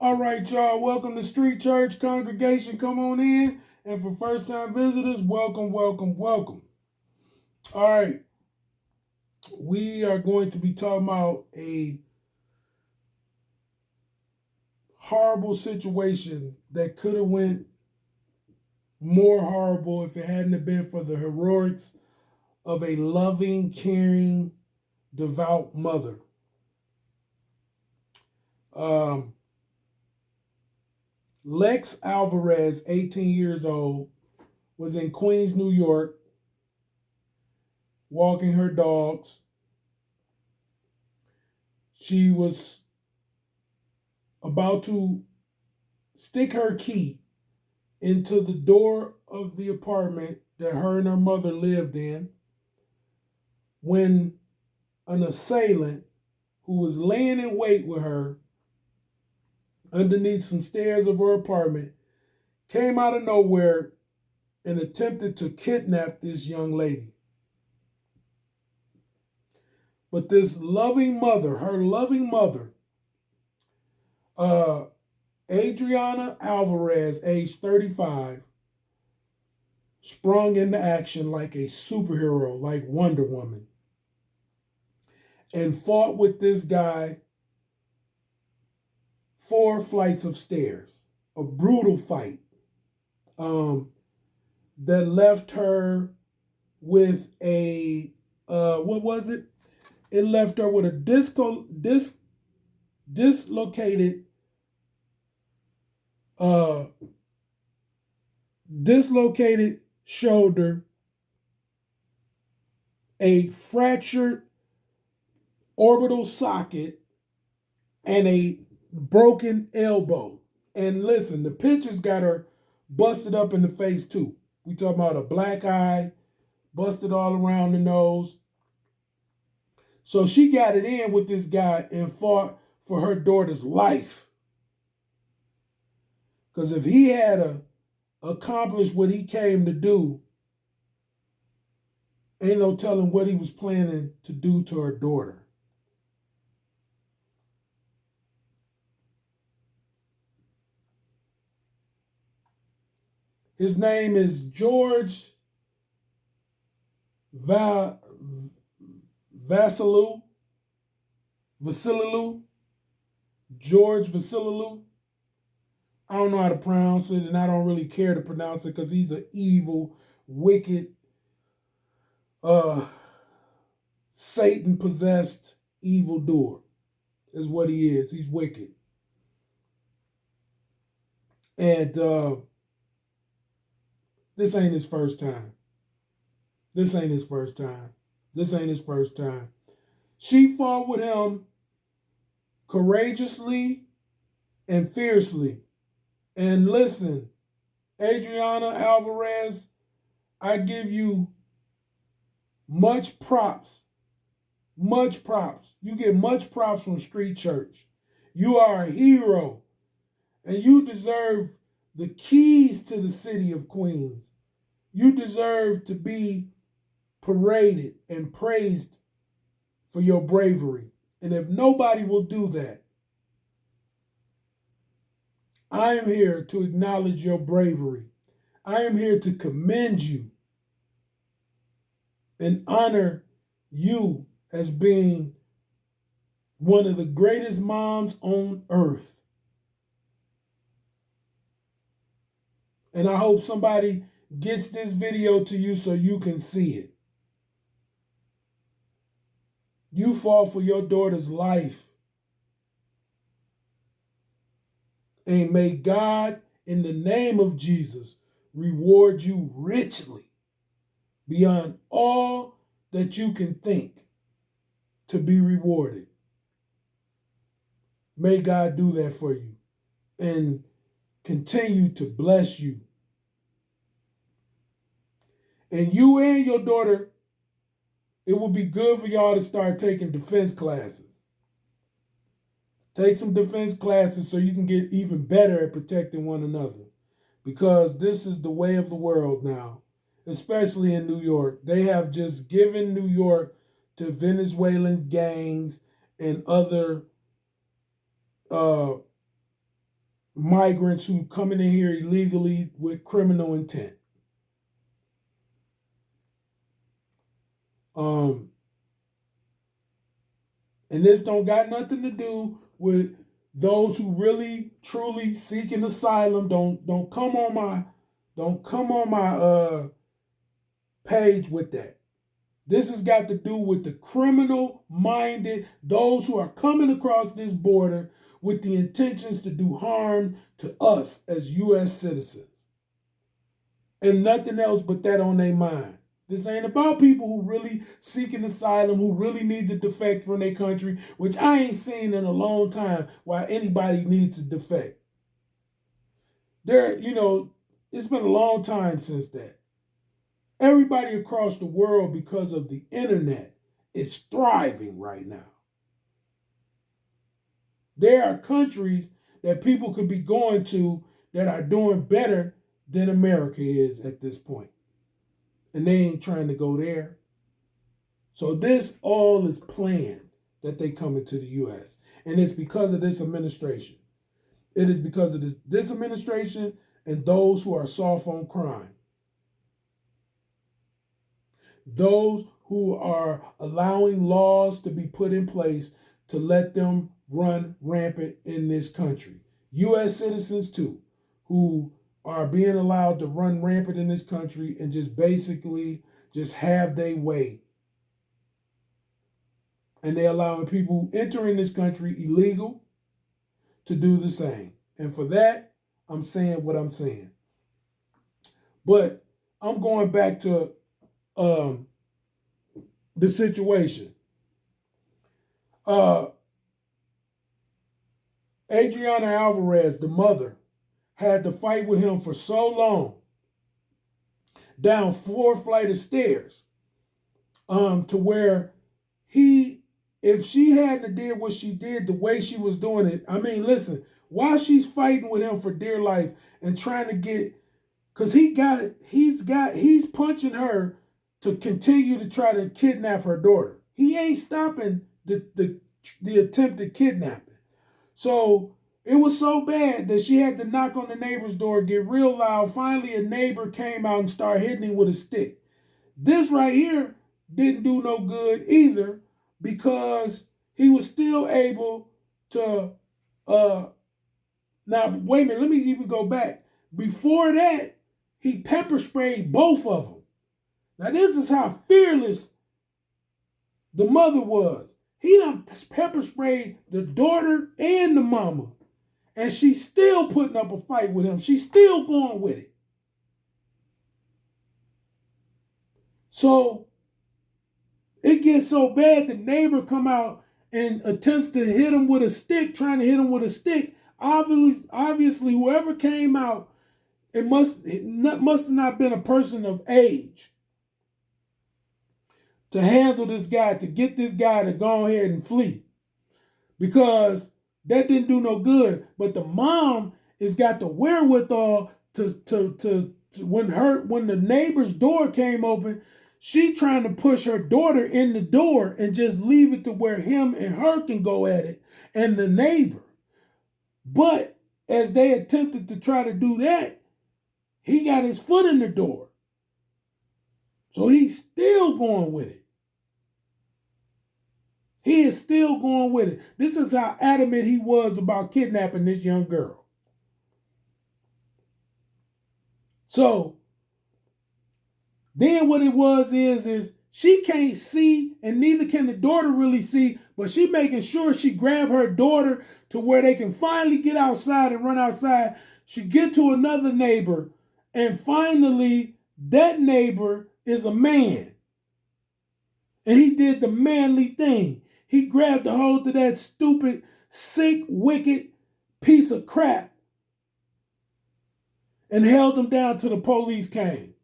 All right, y'all. Welcome to Street Church Congregation. Come on in. And for first time visitors, welcome, welcome, welcome. All right. We are going to be talking about a horrible situation that could have went more horrible if it hadn't have been for the heroics of a loving, caring, devout mother. Um, Lex Alvarez, 18 years old, was in Queens, New York, walking her dogs. She was about to stick her key into the door of the apartment that her and her mother lived in when an assailant who was laying in wait with her underneath some stairs of her apartment came out of nowhere and attempted to kidnap this young lady. But this loving mother, her loving mother, uh, Adriana Alvarez, age 35, sprung into action like a superhero, like Wonder Woman, and fought with this guy 4 flights of stairs. A brutal fight um, that left her with a what was it? It left her with a dislocated uh, dislocated shoulder, a fractured orbital socket, and a broken elbow. And listen, the pictures got her busted up in the face too. We talking about a black eye, busted all around the nose. So she got it in with this guy and fought for her daughter's life. Because if he had accomplished what he came to do, ain't no telling what he was planning to do to her daughter. His name is George Vasilou, George Vasilou. I don't know how to pronounce it, and I don't really care to pronounce it because he's an evil, wicked, uh, Satan possessed evildoer, is what he is. He's wicked. And this ain't his first time. This ain't his first time. This ain't his first time. She fought with him courageously and fiercely. And listen, Adriana Alvarez, I give you much props. Much props. You get much props from Street Church. You are a hero. And you deserve the keys to the city of Queens. You deserve to be paraded and praised for your bravery. And if nobody will do that, I am here to acknowledge your bravery. I am here to commend you and honor you as being one of the greatest moms on earth. And I hope somebody gets this video to you so you can see it. You fought for your daughter's life. And may God, in the name of Jesus, reward you richly beyond all that you can think to be rewarded. May God do that for you and continue to bless you. And you and your daughter, it will be good for y'all to start taking defense classes. Take some defense classes so you can get even better at protecting one another. Because this is the way of the world now, especially in New York. They have just given New York to Venezuelan gangs and other migrants who coming in here illegally with criminal intent. Um, and this don't got nothing to do with those who really truly seeking asylum. Don't come on my page with that. This has got to do with the criminal minded, those who are coming across this border with the intentions to do harm to us as U.S. citizens. And nothing else but that on their mind. This ain't about people who really seeking asylum, who really need to defect from their country, which I ain't seen in a long time why anybody needs to defect. It's been a long time since that. Everybody across the world, because of the internet, is thriving right now. There are countries that people could be going to that are doing better than America is at this point. And they ain't trying to go there. So this all is planned that they come into the U.S. And it's because of this administration. It is because of this administration and those who are soft on crime. Those who are allowing laws to be put in place to let them run rampant in this country. U.S. citizens too, who are being allowed to run rampant in this country and just basically just have their way. And they're allowing people entering this country illegal to do the same. And for that, I'm saying what I'm saying. But I'm going back to the situation. Adriana Alvarez, the mother, had to fight with him for so long down 4 flights of stairs to where if she hadn't did what she did the way she was doing it, I mean, listen, while she's fighting with him for dear life and trying to get, because he's punching her to continue to try to kidnap her daughter. He ain't stopping the attempted kidnapping. So it was so bad that she had to knock on the neighbor's door, get real loud. Finally, a neighbor came out and started hitting him with a stick. This right here didn't do no good either because he was still able to. Now, wait a minute, let me even go back. Before that, he pepper sprayed both of them. Now, this is how fearless the mother was. He done pepper sprayed the daughter and the mama. And she's still putting up a fight with him. She's still going with it. So it gets so bad the neighbor come out and attempts to hit him with a stick, trying to hit him with a stick. Obviously, whoever came out, it must have not been a person of age to handle this guy, to get this guy to go ahead and flee. Because that didn't do no good. But the mom has got the wherewithal to when the neighbor's door came open, she trying to push her daughter in the door and just leave it to where him and her can go at it and the neighbor. But as they attempted to try to do that, he got his foot in the door. So he's still going with it. He is still going with it. This is how adamant he was about kidnapping this young girl. So then what it was is she can't see, and neither can the daughter really see, but she making sure she grab her daughter to where they can finally get outside and run outside. She get to another neighbor, and finally that neighbor is a man. And he did the manly thing. He grabbed a hold of that stupid, sick, wicked piece of crap and held him down till the police came.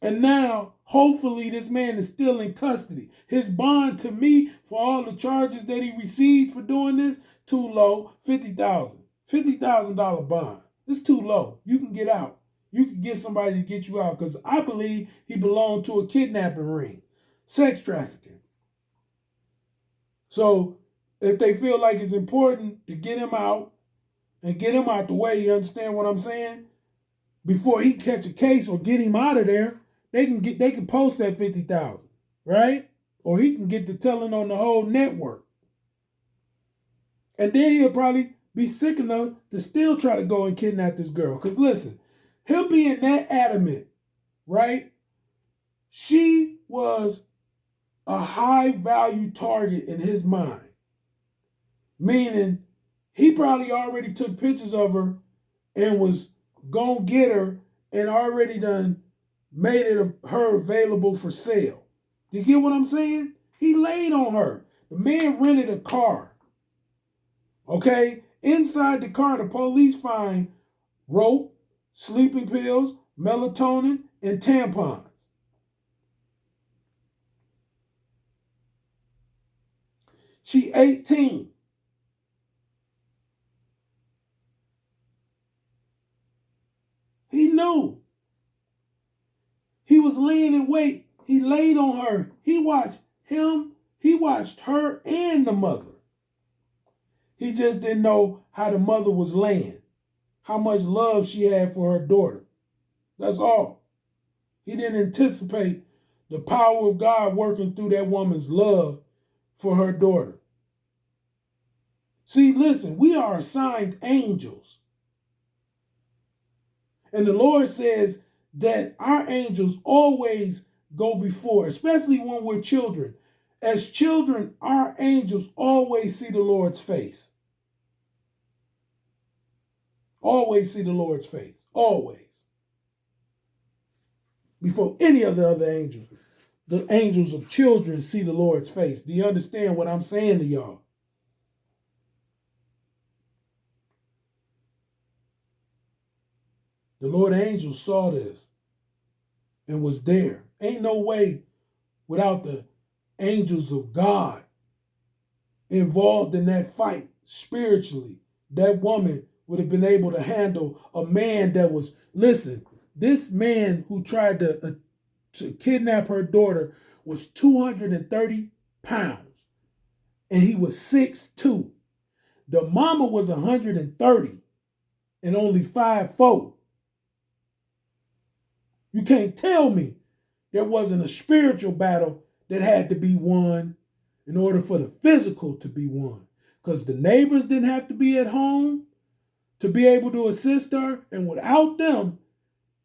And now, hopefully, this man is still in custody. His bond to me for all the charges that he received for doing this, too low, $50,000. $50,000 bond. It's too low. You can get out. You can get somebody to get you out because I believe he belonged to a kidnapping ring, sex trafficking. So if they feel like it's important to get him out, and get him out the way. You understand what I'm saying? Before he catch a case or get him out of there, they can post that 50,000, right? Or he can get the telling on the whole network. And then he'll probably be sick enough to still try to go and kidnap this girl. Because listen, him being that adamant, right? She was a high value target in his mind. Meaning, he probably already took pictures of her and was gonna get her and already done made her available for sale. You get what I'm saying? He laid on her. The man rented a car. Okay? Inside the car, the police find rope, sleeping pills, melatonin, and tampons. She 18. He knew. He was laying in wait. He laid on her. He watched her and the mother. He just didn't know how the mother was laying, how much love she had for her daughter. That's all. He didn't anticipate the power of God working through that woman's love for her daughter. See, listen, we are assigned angels. And the Lord says that our angels always go before, especially when we're children. As children, our angels always see the Lord's face. Always see the Lord's face. Always. Before any of the other angels. The angels of children see the Lord's face. Do you understand what I'm saying to y'all? The Lord angel saw this and was there. Ain't no way without the angels of God involved in that fight spiritually, that woman would have been able to handle a man that was, listen, this man who tried to kidnap her daughter was 230 pounds and he was 6'2". The mama was 130 and only 5'4". You can't tell me there wasn't a spiritual battle that had to be won in order for the physical to be won. Because the neighbors didn't have to be at home to be able to assist her. And without them,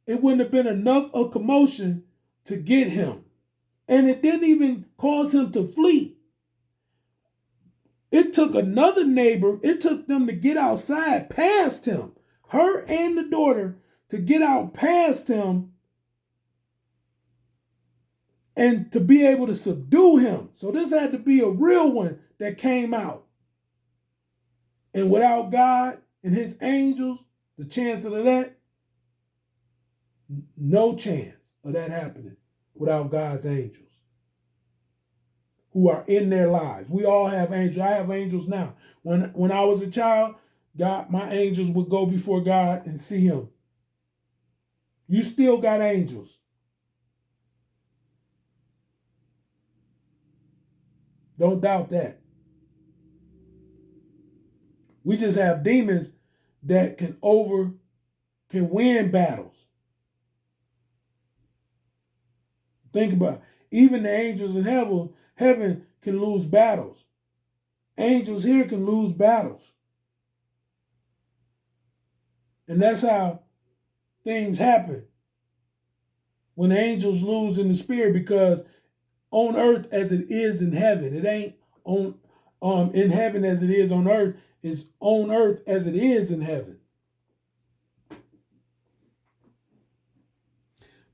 it wouldn't have been enough of commotion to get him. And it didn't even cause him to flee. It took another neighbor, it took them to get outside past him, her and the daughter, to get out past him and to be able to subdue him. So this had to be a real one that came out. And without God and his angels, the chance of that, no chance of that happening without God's angels who are in their lives. We all have angels. I have angels now. When I was a child, God, my angels would go before God and see him. You still got angels. Don't doubt that. We just have demons that can win battles. Think about it. Even the angels in heaven can lose battles. Angels here can lose battles. And that's how things happen when angels lose in the spirit, because on earth as it is in heaven, it ain't on in heaven as it is on earth. It's on earth as it is in heaven.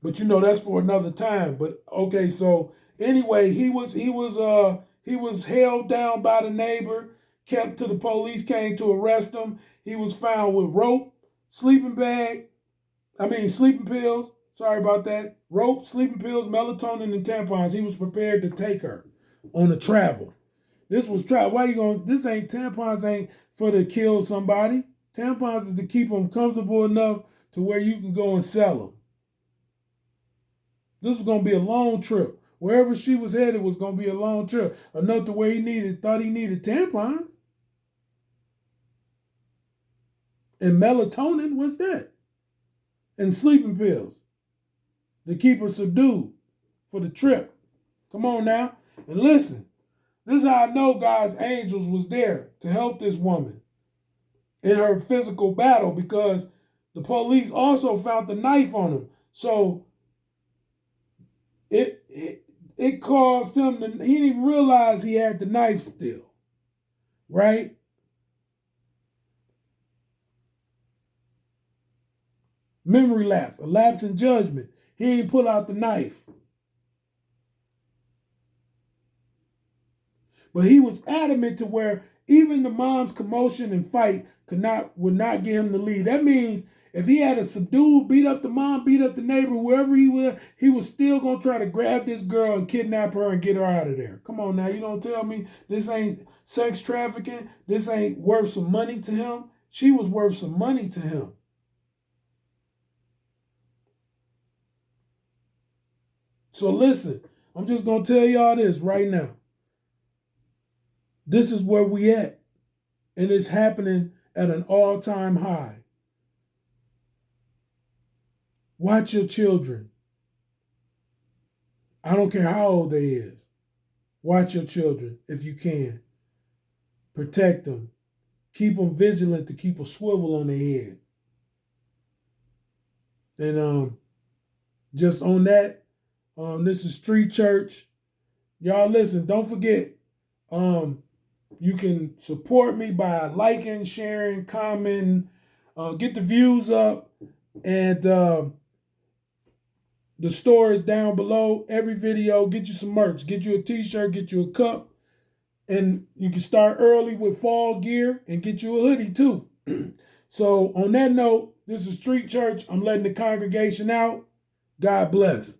But that's for another time. But okay, so anyway, he was held down by the neighbor, kept till the police came to arrest him. He was found with rope, sleeping pills. Sorry about that. Rope, sleeping pills, melatonin, and tampons. He was prepared to take her on a travel. This was travel. Why you going? Tampons ain't for to kill somebody. Tampons is to keep them comfortable enough to where you can go and sell them. This was going to be a long trip. Wherever she was headed was going to be a long trip. Enough to where thought he needed tampons. And melatonin, what's that? And sleeping pills to keep her subdued for the trip. Come on now. And listen, this is how I know God's angels was there to help this woman in her physical battle, because the police also found the knife on him. So it caused him to, he didn't even realize he had the knife still. Right? Memory lapse, a lapse in judgment. He didn't pull out the knife. But he was adamant to where even the mom's commotion and fight would not get him the lead. That means if he had a subdued, beat up the mom, beat up the neighbor, whoever he was still gonna try to grab this girl and kidnap her and get her out of there. Come on now, you don't tell me this ain't sex trafficking. This ain't worth some money to him. She was worth some money to him. So listen, I'm just gonna tell y'all this right now. This is where we at. And it's happening at an all-time high. Watch your children. I don't care how old they is. Watch your children if you can. Protect them. Keep them vigilant to keep a swivel on their head. And just on that, this is Street Church. Y'all listen, don't forget, you can support me by liking, sharing, commenting, get the views up, and the store is down below. Every video, get you some merch, get you a t-shirt, get you a cup, and you can start early with fall gear and get you a hoodie too. So on that note, this is Street Church. I'm letting the congregation out. God bless.